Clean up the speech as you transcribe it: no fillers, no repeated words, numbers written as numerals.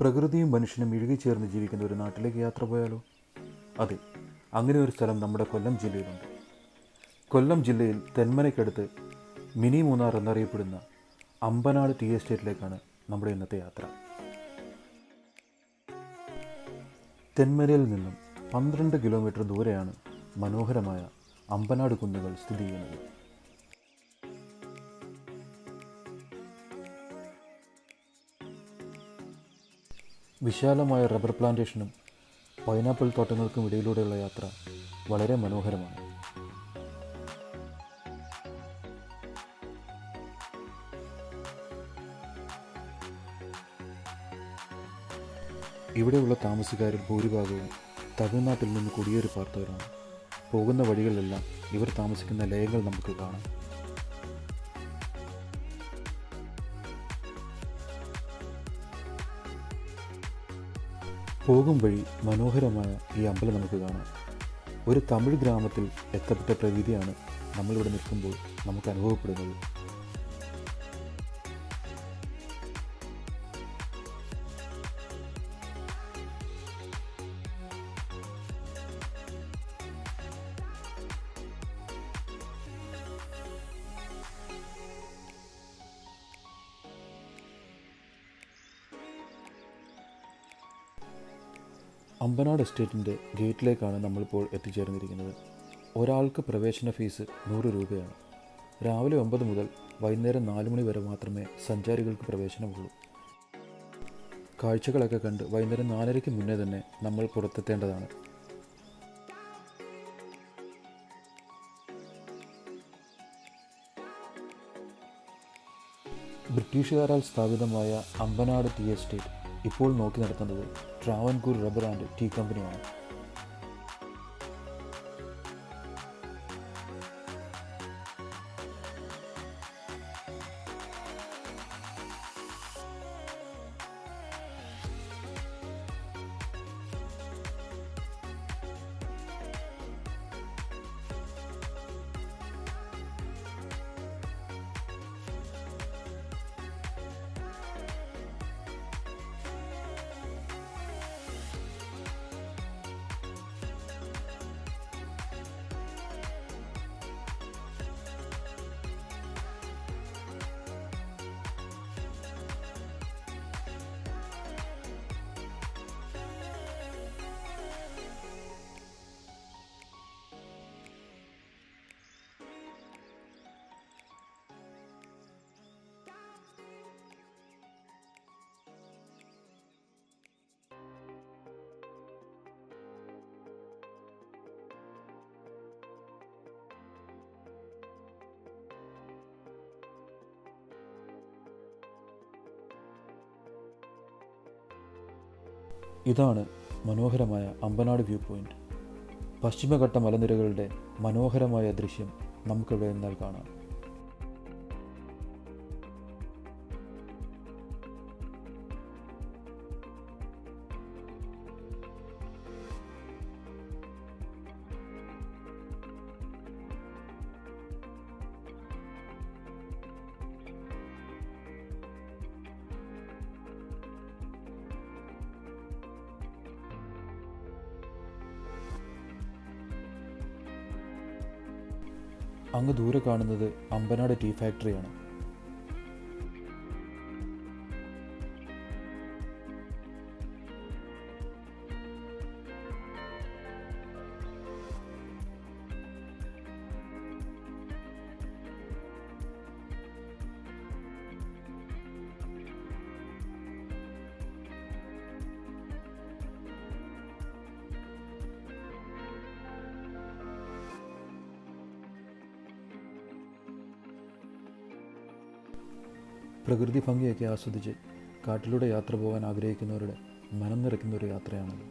പ്രകൃതിയും മനുഷ്യനും ഇഴുകിച്ചേർന്ന് ജീവിക്കുന്ന ഒരു നാട്ടിലേക്ക് യാത്ര പോയാലോ? അതെ, അങ്ങനെ ഒരു സ്ഥലം നമ്മുടെ കൊല്ലം ജില്ലയിലുണ്ട്. കൊല്ലം ജില്ലയിൽ തെന്മലയ്ക്കടുത്ത് മിനി മൂന്നാർ എന്നറിയപ്പെടുന്ന അമ്പനാട് ടീ എസ്റ്റേറ്റിലേക്കാണ് നമ്മുടെ ഇന്നത്തെ യാത്ര. തെന്മലയിൽ നിന്നും 12 കിലോമീറ്റർ ദൂരെയാണ് മനോഹരമായ അമ്പനാട് കുന്നുകൾ സ്ഥിതി ചെയ്യുന്നത്. വിശാലമായ റബ്ബർ പ്ലാന്റേഷനും പൈനാപ്പിൾ തോട്ടങ്ങൾക്കും ഇടയിലൂടെയുള്ള യാത്ര വളരെ മനോഹരമാണ്. ഇവിടെയുള്ള താമസക്കാരിൽ ഭൂരിഭാഗവും തമിഴ്നാട്ടിൽ നിന്ന് കുടിയേറി പാർത്തവരാണ്. പോകുന്ന വഴികളിലെല്ലാം ഇവർ താമസിക്കുന്ന ലയങ്ങൾ നമുക്ക് കാണാം. പോകും വഴി മനോഹരമായ ഈ അമ്പലം നമുക്ക് കാണാം. ഒരു തമിഴ് ഗ്രാമത്തിൽ എത്തപ്പെട്ട പ്രകൃതിയാണ് നമ്മളിവിടെ നിൽക്കുമ്പോൾ നമുക്ക് അനുഭവപ്പെടുന്നത്. അമ്പനാട് എസ്റ്റേറ്റിൻ്റെ ഗേറ്റിലേക്കാണ് നമ്മളിപ്പോൾ എത്തിച്ചേർന്നിരിക്കുന്നത്. ഒരാൾക്ക് പ്രവേശന ഫീസ് 100 രൂപയാണ്. രാവിലെ 9 മുതൽ വൈകുന്നേരം 4 മണി വരെ മാത്രമേ സഞ്ചാരികൾക്ക് പ്രവേശനമുള്ളൂ. കാഴ്ചകളൊക്കെ കണ്ട് വൈകുന്നേരം 4:30 മുന്നേ തന്നെ നമ്മൾ പുറത്തെത്തേണ്ടതാണ്. ബ്രിട്ടീഷുകാരാൽ സ്ഥാപിതമായ അമ്പനാട് ടീ എസ്റ്റേറ്റ് ഇപ്പോൾ നോക്കി നടത്തുന്നത് ട്രാവൻകൂർ റബ്ബർ ആൻഡ് ടീ കമ്പനിയാണ്. ഇതാണ് മനോഹരമായ അമ്പനാട് വ്യൂ പോയിൻ്റ്. പശ്ചിമഘട്ട മലനിരകളുടെ മനോഹരമായ ദൃശ്യം നമുക്കിവിടെ നിന്നാൽ കാണാം. അങ്ങ് ദൂരെ കാണുന്നത് അമ്പനാട് ടീ ഫാക്ടറിയാണ്. പ്രകൃതി ഭംഗിയൊക്കെ ആസ്വദിച്ച് കാട്ടിലൂടെ യാത്ര പോകാൻ ആഗ്രഹിക്കുന്നവരുടെ മനം നിറയ്ക്കുന്ന ഒരു യാത്രയാണത്.